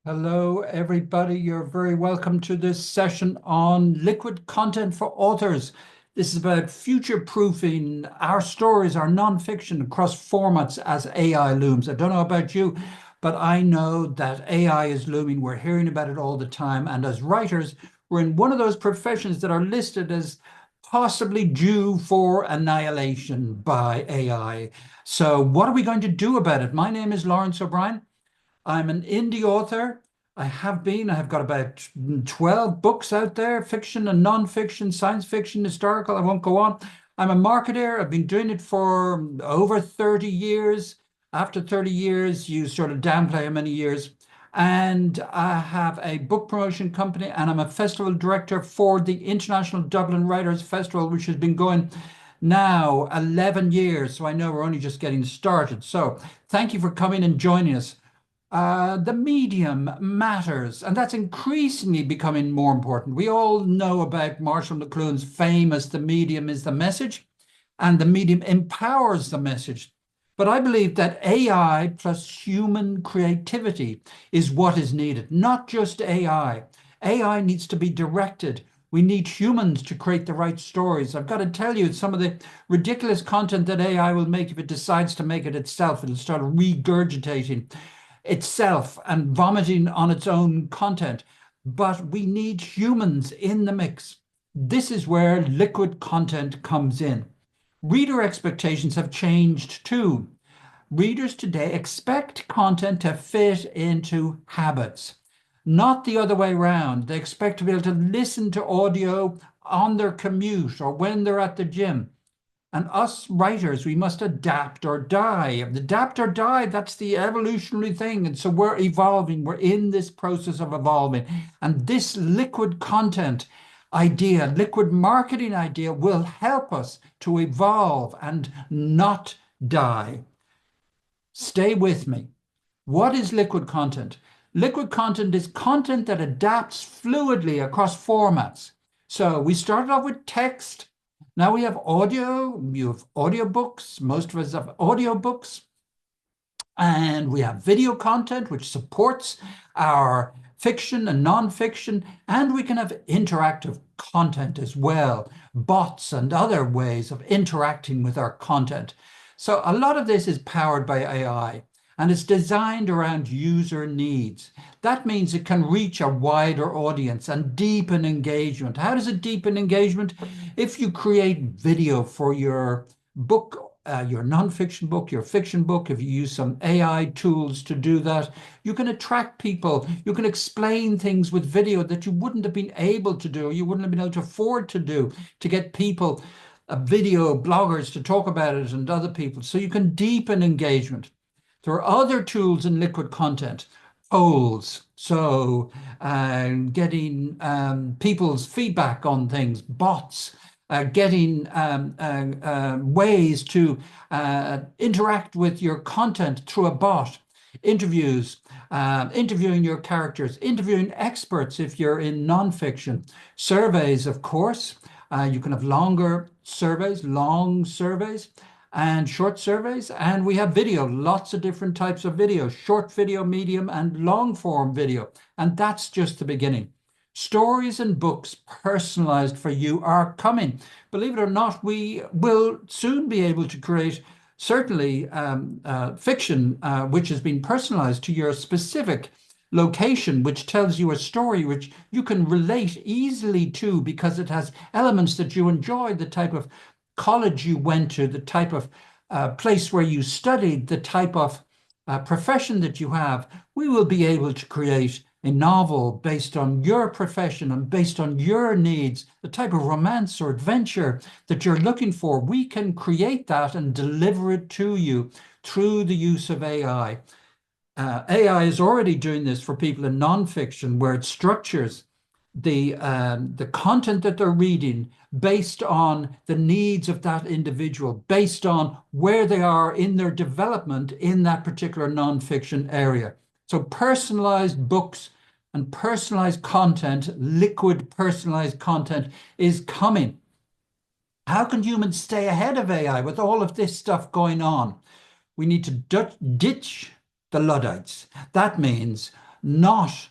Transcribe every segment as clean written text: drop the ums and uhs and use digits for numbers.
Hello, everybody. You're very welcome to this session on liquid content for authors. This is about future-proofing our stories, our nonfiction across formats as AI looms. I don't know about you, but I know that AI is looming. We're hearing about it all the time. And as writers, we're in one of those professions that are listed as possibly due for annihilation by AI. So what are we going to do about it? My name is Laurence O'Bryan. I'm an indie author. I have got about 12 books out there, fiction and non-fiction, science fiction, historical. I won't go on. I'm a marketer. I've been doing it for over 30 years. After 30 years, you sort of downplay how many years. And I have a book promotion company, and I'm a festival director for the International Dublin Writers Festival, which has been going now 11 years. So I know we're only just getting started. So thank you for coming and joining us. The medium matters, and that's increasingly becoming more important. We all know about Marshall McLuhan's famous "the medium is the message," and the medium empowers the message. But I believe that AI plus human creativity is what is needed, not just AI. AI needs to be directed. We need humans to create the right stories. I've got to tell you, some of the ridiculous content that AI will make, if it decides to make it itself, it'll start regurgitating itself and vomiting on its own content. But we need humans in the mix. This is where liquid content comes in. Reader expectations have changed too. Readers today expect content to fit into habits, not the other way around. They expect to be able to listen to audio on their commute or when they're at the gym. And us writers, we must adapt or die. Adapt or die, that's the evolutionary thing. And so we're evolving. We're in this process of evolving. And this liquid content idea, liquid marketing idea, will help us to evolve and not die. Stay with me. What is liquid content? Liquid content is content that adapts fluidly across formats. So we started off with text. Now we have audio, you have audiobooks, most of us have audiobooks, and we have video content, which supports our fiction and nonfiction, and we can have interactive content as well, bots and other ways of interacting with our content. So a lot of this is powered by AI, and it's designed around user needs. That means it can reach a wider audience and deepen engagement. How does it deepen engagement? If you create video for your book, your nonfiction book, your fiction book, if you use some AI tools to do that, you can attract people. You can explain things with video that you wouldn't have been able to do, or you wouldn't have been able to afford to do, to get people, video bloggers to talk about it and other people. So you can deepen engagement. There are other tools in liquid content, polls, so getting people's feedback on things, bots, getting ways to interact with your content through a bot, interviews, interviewing your characters, interviewing experts if you're in nonfiction, surveys, of course. You can have longer surveys, long surveys, and short surveys. And we have video, lots of different types of video, short video, medium, and long form video. And that's just the beginning. Stories and books personalized for you are coming. Believe it or not, we will soon be able to create certainly fiction which has been personalized to your specific location, which tells you a story which you can relate easily to because it has elements that you enjoy, the type of college you went to, the type of place where you studied, the type of profession that you have. We will be able to create a novel based on your profession and based on your needs, the type of romance or adventure that you're looking for. We can create that and deliver it to you through the use of AI. AI is already doing this for people in nonfiction, where it structures the content that they're reading based on the needs of that individual, based on where they are in their development in that particular nonfiction area. So personalized books and personalized content, liquid personalized content, is coming. How can humans stay ahead of AI with all of this stuff going on? We need to ditch the Luddites. That means not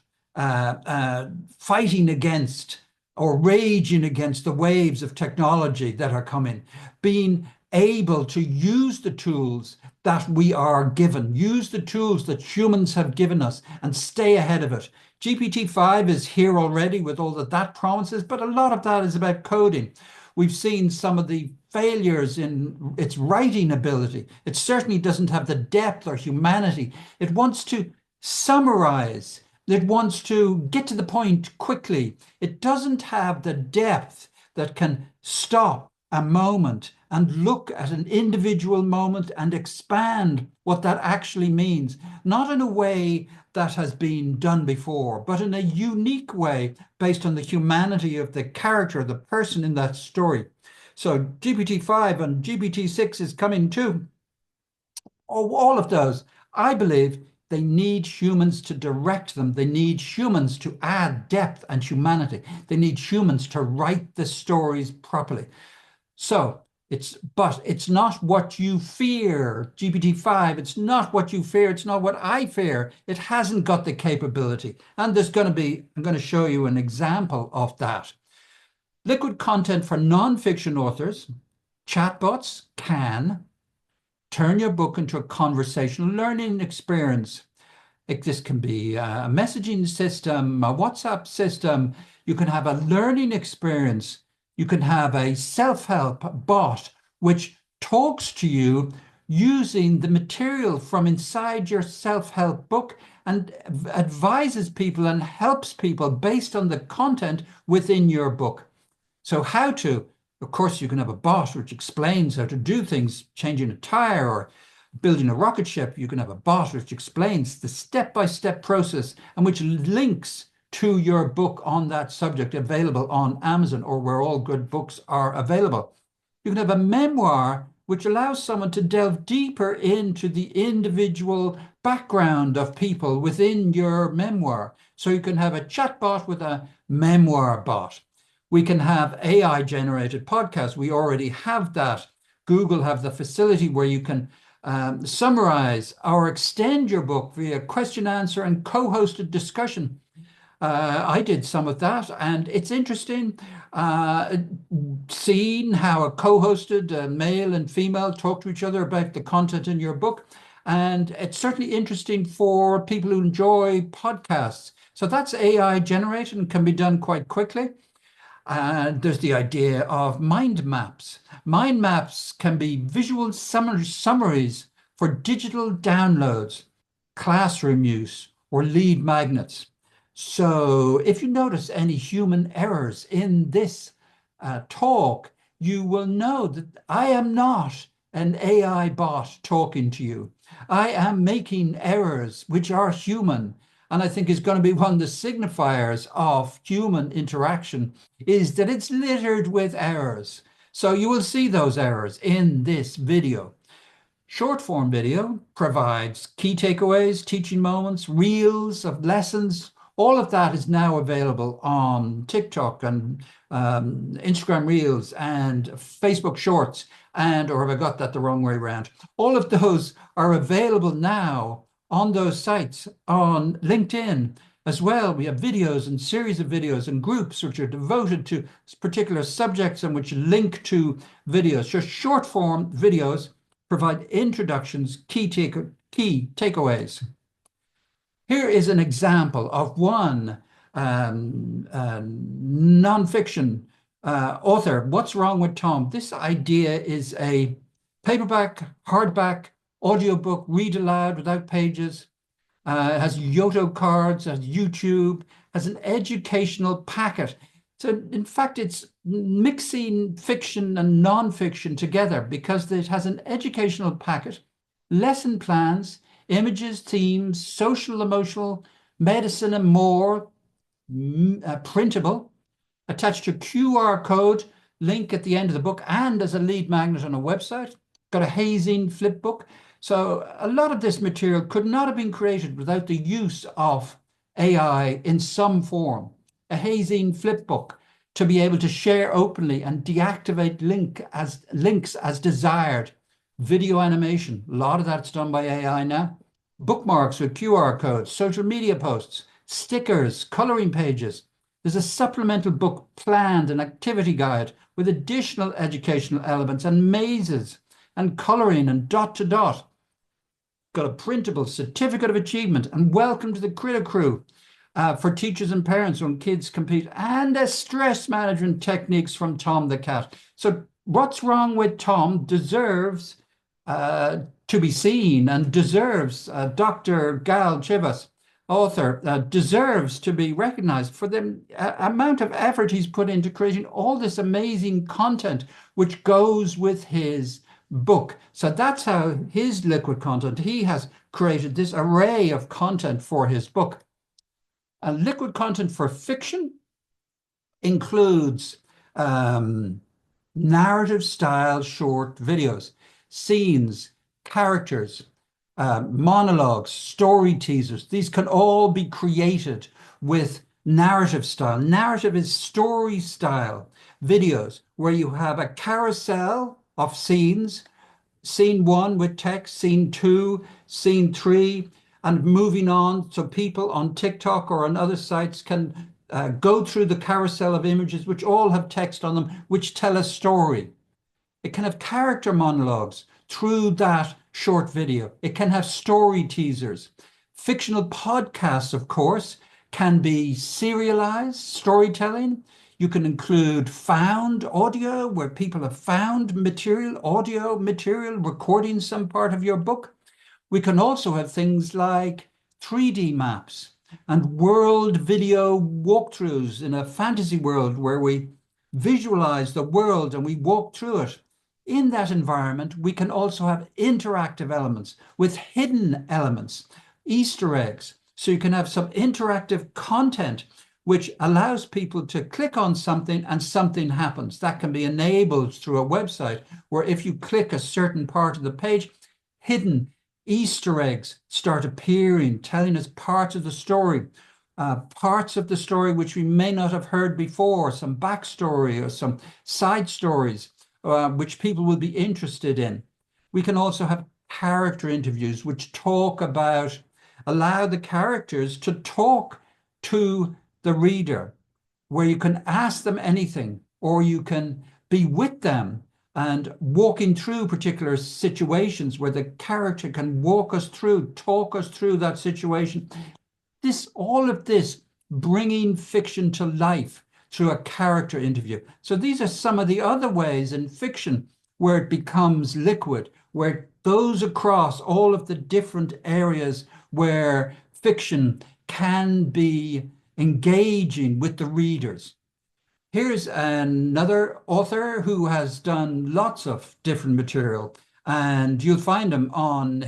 fighting against or raging against the waves of technology that are coming, being able to use the tools that we are given, use the tools that humans have given us and stay ahead of it. GPT-5 is here already with all that that promises, but a lot of that is about coding. We've seen some of the failures in its writing ability. It certainly doesn't have the depth or humanity. It wants to summarize. It wants to get to the point quickly. It doesn't have the depth that can stop a moment and look at an individual moment and expand what that actually means, not in a way that has been done before, but in a unique way based on the humanity of the character, the person in that story. So GPT-5 and GPT-6 is coming too. All of those, I believe they need humans to direct them. They need humans to add depth and humanity. They need humans to write the stories properly. So but it's not what you fear, GPT-5. It's not what you fear. It's not what I fear. It hasn't got the capability. And I'm going to show you an example of that. Liquid content for nonfiction authors, chatbots can turn your book into a conversational learning experience. This can be a messaging system, a WhatsApp system. You can have a learning experience. You can have a self-help bot which talks to you using the material from inside your self-help book and advises people and helps people based on the content within your book. So of course, you can have a bot which explains how to do things, changing a tire or building a rocket ship. You can have a bot which explains the step-by-step process and which links to your book on that subject, available on Amazon or where all good books are available. You can have a memoir which allows someone to delve deeper into the individual background of people within your memoir. So you can have a chatbot with a memoir bot. We can have AI generated podcasts. We already have that. Google have the facility where you can summarize or extend your book via question, answer, and co-hosted discussion. I did some of that, and it's interesting seeing how a co-hosted male and female talk to each other about the content in your book. And it's certainly interesting for people who enjoy podcasts. So that's AI generated and can be done quite quickly. There's the idea of mind maps. Mind maps can be visual summaries for digital downloads, classroom use, or lead magnets. So if you notice any human errors in this talk, you will know that I am not an AI bot talking to you. I am making errors which are human. And I think is going to be one of the signifiers of human interaction is that it's littered with errors. So you will see those errors in this video. Short form video provides key takeaways, teaching moments, reels of lessons. All of that is now available on TikTok and Instagram Reels and Facebook Shorts, or have I got that the wrong way around? All of those are available now on those sites, on LinkedIn as well. We have videos and series of videos and groups which are devoted to particular subjects and which link to videos. So short form videos provide introductions, key takeaways. Here is an example of one nonfiction author. What's Wrong with Tom? This idea is a paperback, hardback, audiobook, read aloud without pages. It has Yoto cards, has YouTube, has an educational packet. So in fact, it's mixing fiction and nonfiction together because it has an educational packet, lesson plans, images, themes, social, emotional, medicine, and more, printable, attached to QR code, link at the end of the book, and as a lead magnet on a website. Got a hazing flip book. So a lot of this material could not have been created without the use of AI in some form. A hazing flip book to be able to share openly and deactivate links as desired. Video animation, a lot of that's done by AI now. bookmarks with QR codes, social media posts, stickers, coloring pages. There's a supplemental book planned, an activity guide with additional educational elements and mazes and coloring and dot to dot. Got a printable certificate of achievement and welcome to the Critter Crew for teachers and parents when kids compete, and a stress management techniques from Tom the Cat. So what's wrong with Tom deserves to be seen, and deserves, Dr. Gal Chivas, author, deserves to be recognized for the amount of effort he's put into creating all this amazing content which goes with his book. So that's how his liquid content, he has created this array of content for his book. Liquid content for fiction includes narrative style short videos, scenes, characters, monologues, story teasers. These can all be created with narrative style. Narrative is story style videos where you have a carousel of scenes, scene 1 with text, scene 2, scene 3, and moving on. So people on TikTok or on other sites can go through the carousel of images, which all have text on them, which tell a story. It can have character monologues through that short video. It can have story teasers. Fictional podcasts, of course, can be serialized storytelling. You can include found audio, where people have found material, audio material, recording some part of your book. We can also have things like 3D maps and world video walkthroughs in a fantasy world where we visualize the world and we walk through it. In that environment, we can also have interactive elements with hidden elements, Easter eggs. So you can have some interactive content which allows people to click on something and something happens. That can be enabled through a website where if you click a certain part of the page, hidden Easter eggs start appearing, telling us parts of the story which we may not have heard before, some backstory or some side stories which people will be interested in. We can also have character interviews which allow the characters to talk to the reader, where you can ask them anything, or you can be with them and walking through particular situations where the character can talk us through that situation. All of this bringing fiction to life through a character interview. So these are some of the other ways in fiction where it becomes liquid, where it goes across all of the different areas where fiction can be engaging with the readers. Here's another author who has done lots of different material, and you'll find him on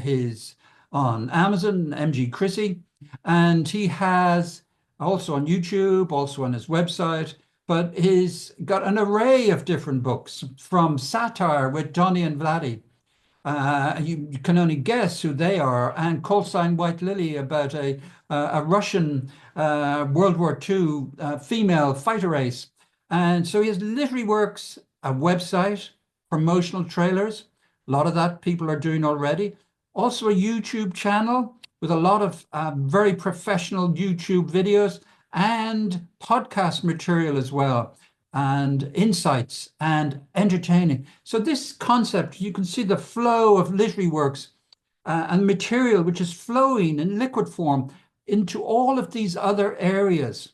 Amazon, MG Chrissy, and he has also on YouTube, also on his website, but he's got an array of different books, from satire with Donny and Vladdy. You can only guess who they are, and Call Sign White Lily, about a Russian World War II female fighter race. And so he has literary works, a website, promotional trailers. A lot of that people are doing already. Also a YouTube channel with a lot of very professional YouTube videos and podcast material as well, and insights and entertaining. So this concept, you can see the flow of literary works and material which is flowing in liquid form into all of these other areas.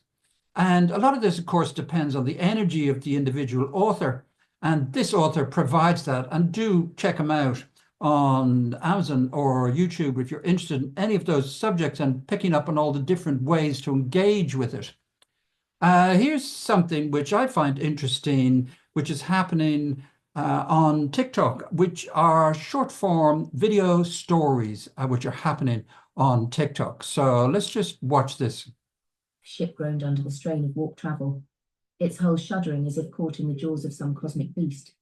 And a lot of this, of course, depends on the energy of the individual author. And this author provides that. And do check him out on Amazon or YouTube if you're interested in any of those subjects and picking up on all the different ways to engage with it. Here's something which I find interesting, which is happening on TikTok, which are short form video stories, which are happening on TikTok. So let's just watch this. Ship groaned under the strain of warp travel, its hull shuddering as if caught in the jaws of some cosmic beast.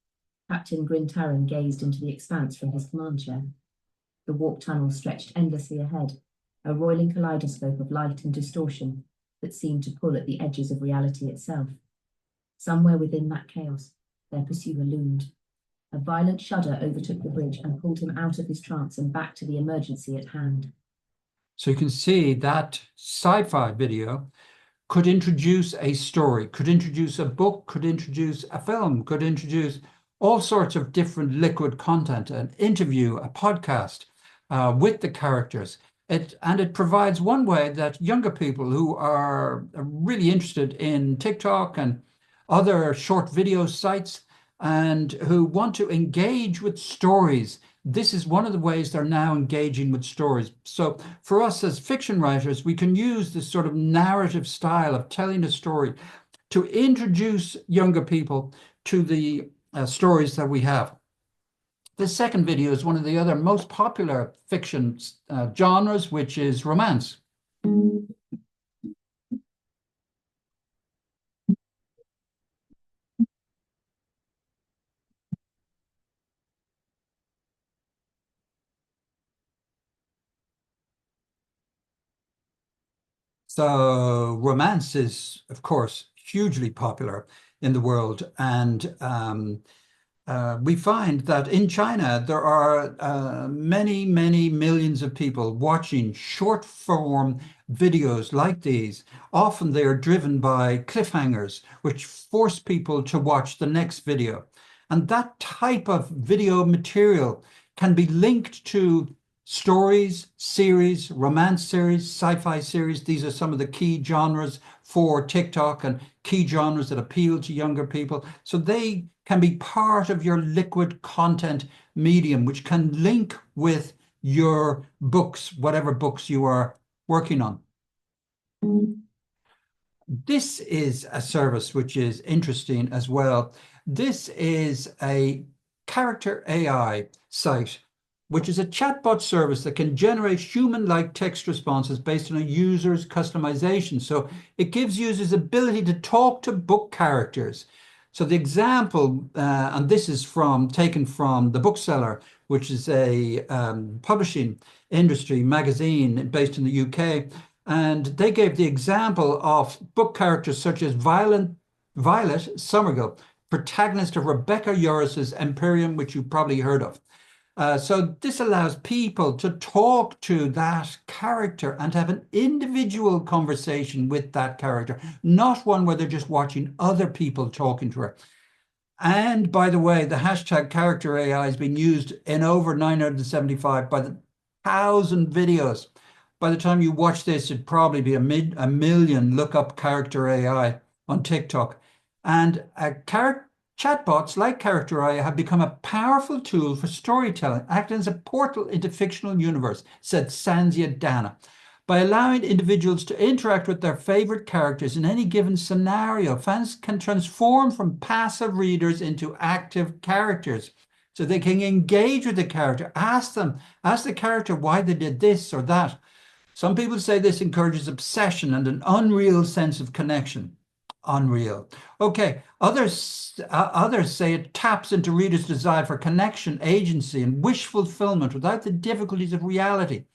Captain Grintaran gazed into the expanse from his command chair. The warp tunnel stretched endlessly ahead, a roiling kaleidoscope of light and distortion that seemed to pull at the edges of reality itself. Somewhere within that chaos, their pursuer loomed. A violent shudder overtook the bridge and pulled him out of his trance and back to the emergency at hand. So you can see that sci-fi video could introduce a story, could introduce a book, could introduce a film, could introduce all sorts of different liquid content, an interview, a podcast with the characters. It provides one way that younger people who are really interested in TikTok and other short video sites and who want to engage with stories, this is one of the ways they're now engaging with stories. So for us as fiction writers, we can use this sort of narrative style of telling a story to introduce younger people to the stories that we have. The second video is one of the other most popular fiction genres, which is romance. So romance is, of course, hugely popular in the world. And we find that in China, there are many, many millions of people watching short form videos like these. Often they are driven by cliffhangers, which force people to watch the next video. And that type of video material can be linked to stories, series, romance series, sci-fi series. These are some of the key genres for TikTok and key genres that appeal to younger people. So they can be part of your liquid content medium, which can link with your books, whatever books you are working on. This is a service which is interesting as well. This is a character AI site, which is a chatbot service that can generate human-like text responses based on a user's customization. So it gives users ability to talk to book characters. So the example, and this is taken from The Bookseller, which is a publishing industry magazine based in the UK. And they gave the example of book characters such as Violet Somerville, protagonist of Rebecca Yoris's Imperium, which you've probably heard of. So this allows people to talk to that character and have an individual conversation with that character, not one where they're just watching other people talking to her. And by the way, the hashtag character AI has been used in over 975 by the 1,000 videos. By the time you watch this, it'd probably be a million look up character AI on TikTok. And chatbots like Character AI have become a powerful tool for storytelling, acting as a portal into fictional universe, said Sanzia Dana. By allowing individuals to interact with their favorite characters in any given scenario, fans can transform from passive readers into active characters. So they can engage with the character, ask the character why they did this or that. Some people say this encourages obsession and an unreal sense of connection. Unreal. Okay, others say it taps into readers' desire for connection, agency, and wish fulfillment without the difficulties of reality.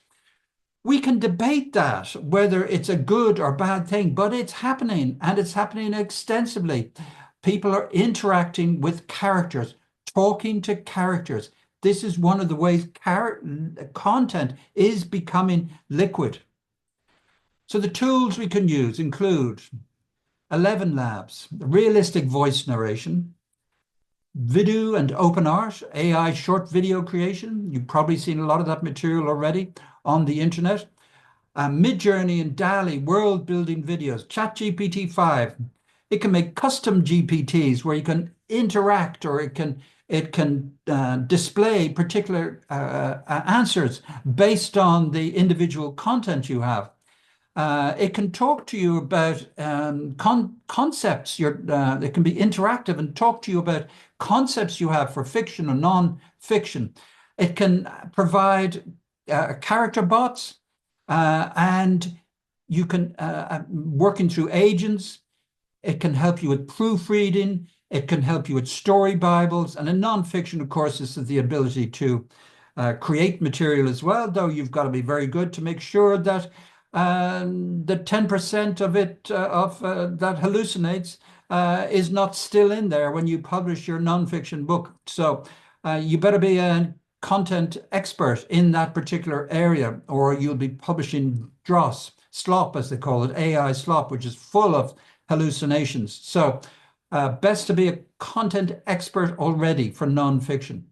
We can debate that, whether it's a good or bad thing, but it's happening, and it's happening extensively. People are interacting with characters, talking to characters. This is one of the ways content is becoming liquid. So the tools we can use include 11 Labs, realistic voice narration, Vidu and OpenArt, AI short video creation. You've probably seen a lot of that material already on the internet. Midjourney and DALL-E, world building videos. ChatGPT 5. It can make custom GPTs where you can interact, or it can display particular answers based on the individual content you have. It can talk to you about concepts. It can be interactive and talk to you about concepts you have for fiction or non-fiction. It can provide character bots, and you can working through agents. It can help you with proofreading. It can help you with story bibles. And in non-fiction, of course, this is the ability to create material as well, though you've got to be very good to make sure that the 10% of it that hallucinates is not still in there when you publish your nonfiction book. So you better be content expert in that particular area, or you'll be publishing dross, slop, as they call it, AI slop, which is full of hallucinations. So best to be a content expert already for nonfiction.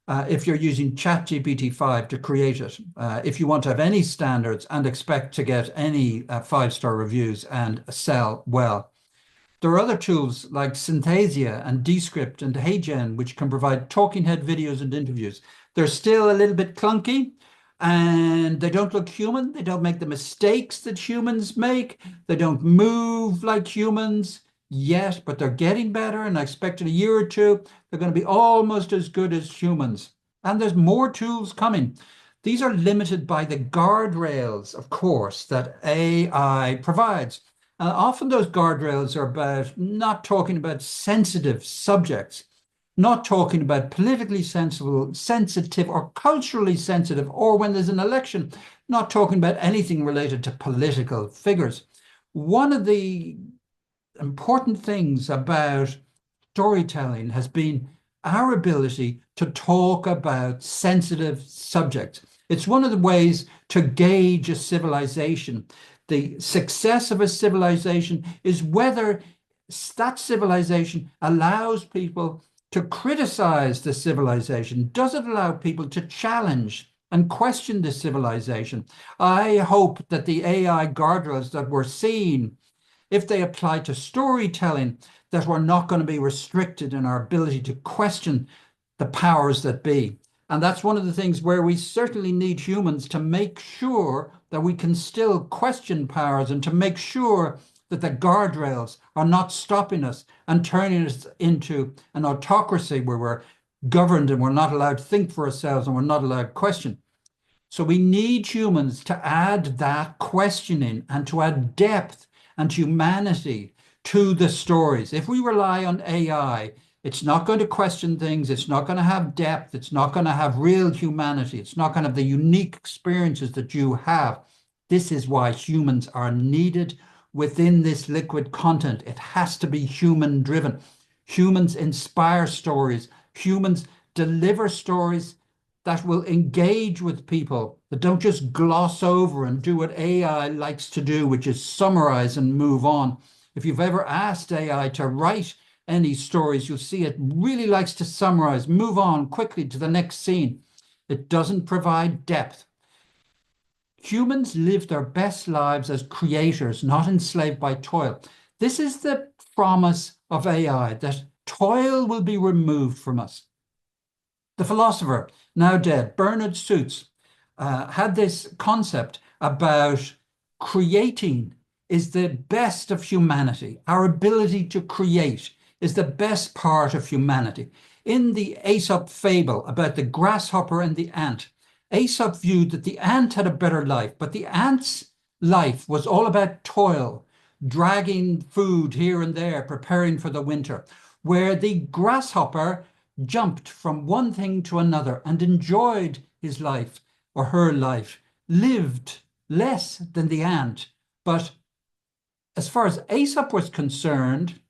If you're using ChatGPT-5 to create it, if you want to have any standards and expect to get any 5-star reviews and sell well. There are other tools like Synthesia and Descript and HeyGen, which can provide talking head videos and interviews. They're still a little bit clunky and they don't look human. They don't make the mistakes that humans make. They don't move like humans yet, but they're getting better. And I expect in a year or two, they're going to be almost as good as humans. And there's more tools coming. These are limited by the guardrails, of course, that AI provides. Often those guardrails are about not talking about sensitive subjects, not talking about politically sensitive or culturally sensitive, or when there's an election, not talking about anything related to political figures. One of the important things about storytelling has been our ability to talk about sensitive subjects. It's one of the ways to gauge a civilization. The success of a civilization is whether that civilization allows people to criticize the civilization. Does it allow people to challenge and question the civilization? I hope that the AI guardrails that we're seeing, if they apply to storytelling, that we're not going to be restricted in our ability to question the powers that be. And that's one of the things where we certainly need humans to make sure that we can still question powers and to make sure that the guardrails are not stopping us and turning us into an autocracy where we're governed and we're not allowed to think for ourselves and we're not allowed to question. So we need humans to add that questioning and to add depth and humanity to the stories. If we rely on AI, it's not going to question things. It's not going to have depth. It's not going to have real humanity. It's not going to have the unique experiences that you have. This is why humans are needed within this liquid content. It has to be human driven. Humans inspire stories. Humans deliver stories that will engage with people, that don't just gloss over and do what AI likes to do, which is summarize and move on. If you've ever asked AI to write any stories, you'll see it really likes to summarize, move on quickly to the next scene. It doesn't provide depth. Humans live their best lives as creators, not enslaved by toil. This is the promise of AI, that toil will be removed from us. The philosopher, now dead, Bernard Suits, had this concept about creating is the best of humanity. Our ability to create is the best part of humanity. In the Aesop fable about the grasshopper and the ant, Aesop viewed that the ant had a better life, but the ant's life was all about toil, dragging food here and there, preparing for the winter, where the grasshopper jumped from one thing to another and enjoyed his life or her life, lived less than the ant. But as far as Aesop was concerned,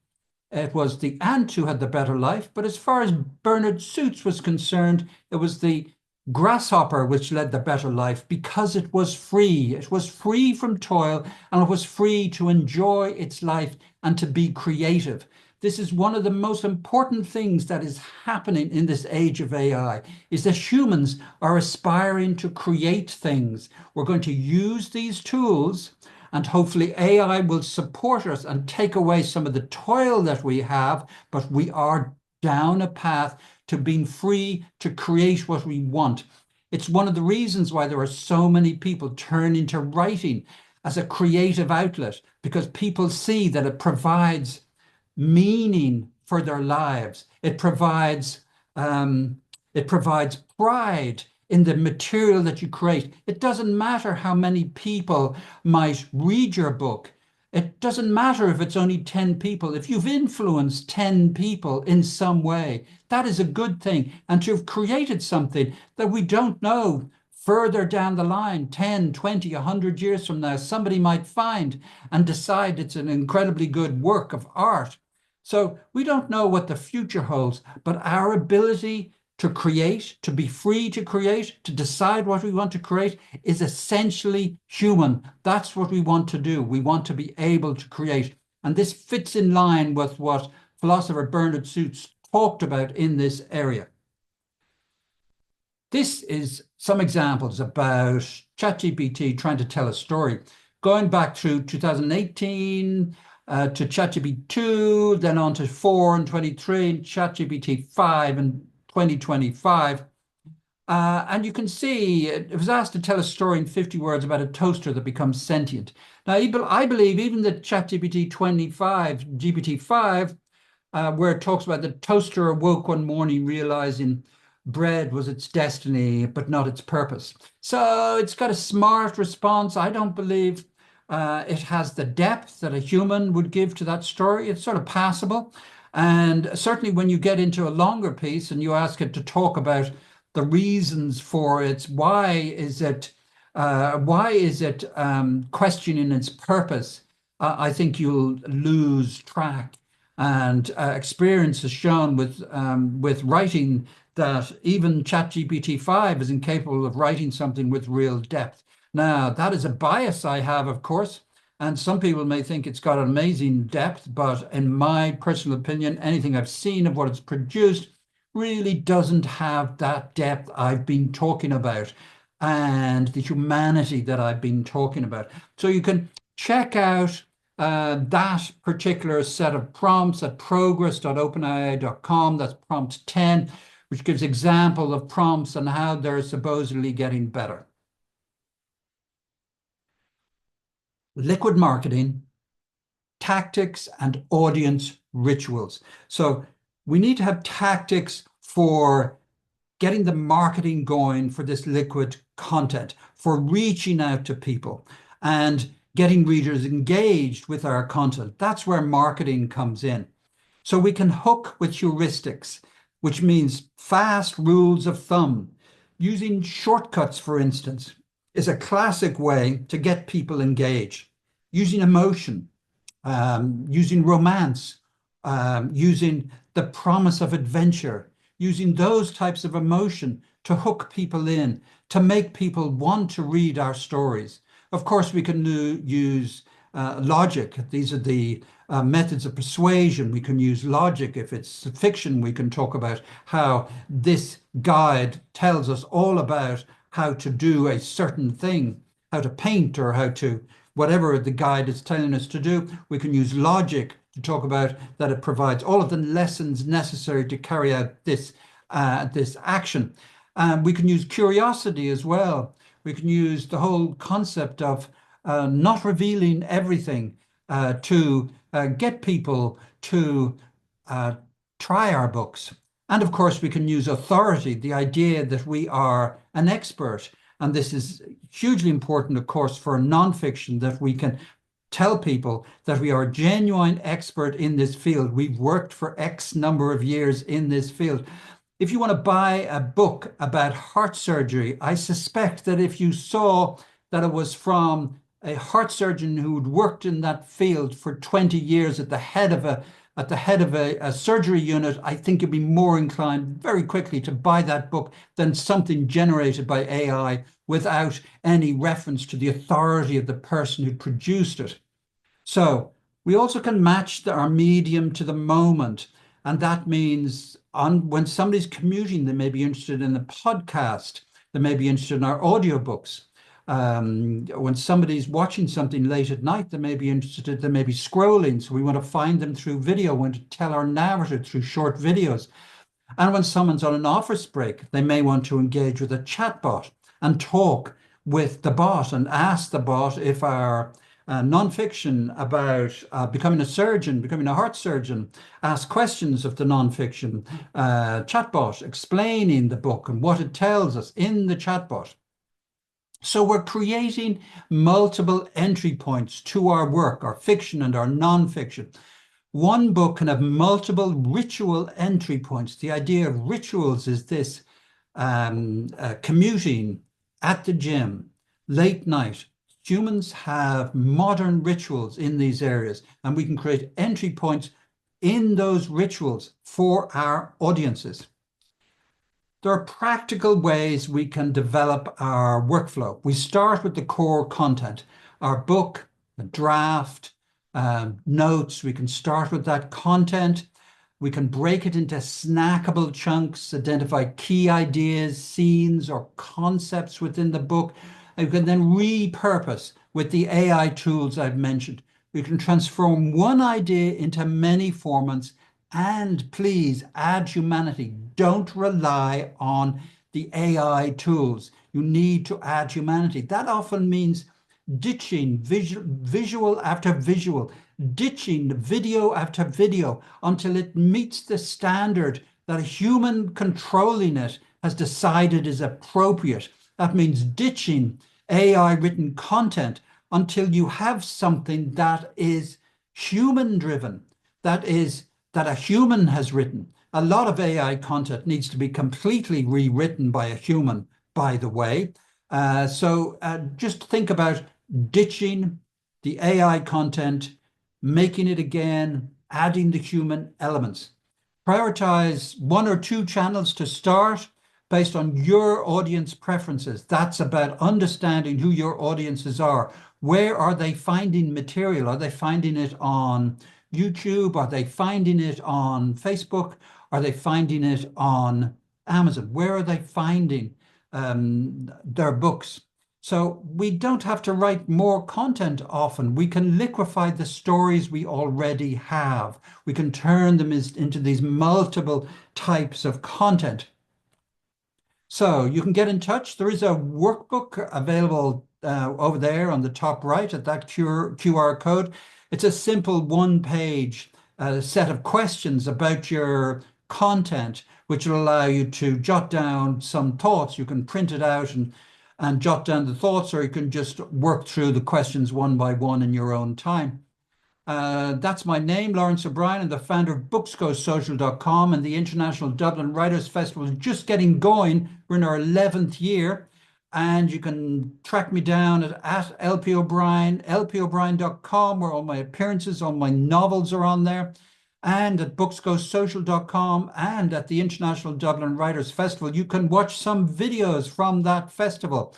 it was the ant who had the better life. But as far as Bernard Suits was concerned, it was the grasshopper which led the better life because it was free. It was free from toil and it was free to enjoy its life and to be creative. This is one of the most important things that is happening in this age of AI, is that humans are aspiring to create things. We're going to use these tools and hopefully AI will support us and take away some of the toil that we have, but we are down a path to being free to create what we want. It's one of the reasons why there are so many people turning to writing as a creative outlet, because people see that it provides meaning for their lives. It provides pride in the material that you create. It doesn't matter how many people might read your book. It doesn't matter if it's only 10 people. If you've influenced 10 people in some way, that is a good thing. And to have created something that we don't know further down the line, 10, 20, 100 years from now, somebody might find and decide it's an incredibly good work of art. So we don't know what the future holds, but our ability to create, to be free to create, to decide what we want to create, is essentially human. That's what we want to do. We want to be able to create. And this fits in line with what philosopher Bernard Suits talked about in this area. This is some examples about ChatGPT trying to tell a story. Going back through 2018 to ChatGPT 2, then on to 4 and 23, and ChatGPT 5 and 2025. And you can see it was asked to tell a story in 50 words about a toaster that becomes sentient. Now, I believe even the ChatGPT 25, GPT-5, where it talks about the toaster awoke one morning realizing bread was its destiny, but not its purpose. So it's got a smart response. I don't believe it has the depth that a human would give to that story. It's sort of passable. And certainly when you get into a longer piece and you ask it to talk about the reasons for its, why is it questioning its purpose, I think you'll lose track. And experience has shown with writing that even ChatGPT 5 is incapable of writing something with real depth. Now, that is a bias I have, of course, and some people may think it's got an amazing depth, but in my personal opinion, anything I've seen of what it's produced really doesn't have that depth I've been talking about and the humanity that I've been talking about. So you can check out that particular set of prompts at progress.openai.com. That's prompt 10, which gives example of prompts and how they're supposedly getting better. Liquid marketing, tactics, and audience rituals. So we need to have tactics for getting the marketing going for this liquid content, for reaching out to people and getting readers engaged with our content. That's where marketing comes in. So we can hook with heuristics, which means fast rules of thumb. Using shortcuts, for instance, is a classic way to get people engaged. Using emotion, using romance, using the promise of adventure, using those types of emotion to hook people in, to make people want to read our stories. Of course, we can use logic. These are the methods of persuasion. We can use logic. If it's fiction, we can talk about how this guide tells us all about how to do a certain thing, how to paint, or how to, whatever the guide is telling us to do. We can use logic to talk about that it provides all of the lessons necessary to carry out this action. We can use curiosity as well. We can use the whole concept of not revealing everything to get people to try our books. And of course, we can use authority, the idea that we are an expert. And this is hugely important, of course, for nonfiction, that we can tell people that we are a genuine expert in this field. We've worked for X number of years in this field. If you want to buy a book about heart surgery, I suspect that if you saw that it was from a heart surgeon who had worked in that field for 20 years at the head of a surgery unit, I think you'd be more inclined very quickly to buy that book than something generated by AI without any reference to the authority of the person who produced it. So we also can match our medium to the moment. And that means when somebody's commuting, they may be interested in a podcast. They may be interested in our audiobooks. When somebody's watching something late at night, they may be interested, they may be scrolling. So we want to find them through video, we want to tell our narrative through short videos. And when someone's on an office break, they may want to engage with a chatbot and talk with the bot and ask the bot if our nonfiction about becoming a surgeon, becoming a heart surgeon, ask questions of the nonfiction chatbot, explaining the book and what it tells us in the chatbot. So we're creating multiple entry points to our work, our fiction and our nonfiction. One book can have multiple ritual entry points. The idea of rituals is this: commuting, at the gym, late night. Humans have modern rituals in these areas, and we can create entry points in those rituals for our audiences. There are practical ways we can develop our workflow. We start with the core content, our book, a draft, notes. We can start with that content. We can break it into snackable chunks, identify key ideas, scenes, or concepts within the book. And we can then repurpose with the AI tools I've mentioned. We can transform one idea into many formats, and please add humanity. Don't rely on the AI tools. You need to add humanity. That often means ditching visual after visual, ditching video after video until it meets the standard that a human controlling it has decided is appropriate. That means ditching AI written content until you have something that is human driven, that a human has written. A lot of AI content needs to be completely rewritten by a human, by the way. So just think about ditching the AI content, making it again, adding the human elements. Prioritize one or two channels to start based on your audience preferences. That's about understanding who your audiences are. Where are they finding material? Are they finding it on YouTube? Are they finding it on Facebook? Are they finding it on Amazon? Where are they finding their books? So we don't have to write more content often. We can liquefy the stories we already have. We can turn them into these multiple types of content. So you can get in touch. There is a workbook available over there on the top right at that QR code. It's a simple one-page set of questions about your content, which will allow you to jot down some thoughts. You can print it out and jot down the thoughts, or you can just work through the questions one by one in your own time. That's my name, Laurence O'Bryan. I'm the founder of BooksGoSocial.com, and the International Dublin Writers Festival is just getting going. We're in our 11th year, and you can track me down at LP O'Brien, lpobrien.com, where all my appearances, all my novels are on there, and at BooksGoSocial.com, and at the International Dublin Writers Festival. You can watch some videos from that festival.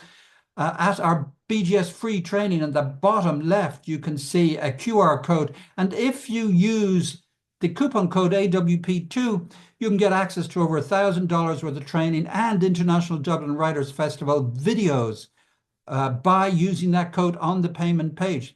At our BGS free training on the bottom left, you can see a QR code. And if you use the coupon code AWP2, you can get access to over $1,000 worth of training and International Dublin Writers Festival videos by using that code on the payment page.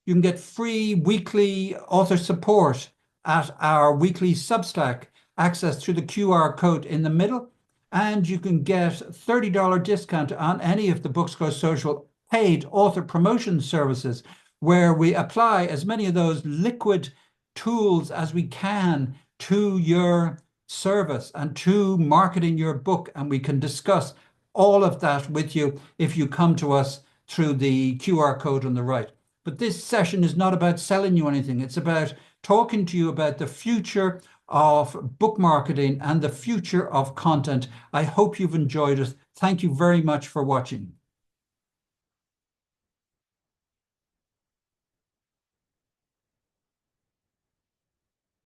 You can get free weekly author support at our weekly Substack, access through the QR code in the middle. And you can get $30 discount on any of the Books Go Social paid author promotion services, where we apply as many of those liquid tools as we can to your service and to marketing your book. And we can discuss all of that with you if you come to us through the QR code on the right. But this session is not about selling you anything. It's about talking to you about the future of book marketing and the future of content. I hope you've enjoyed it. Thank you very much for watching.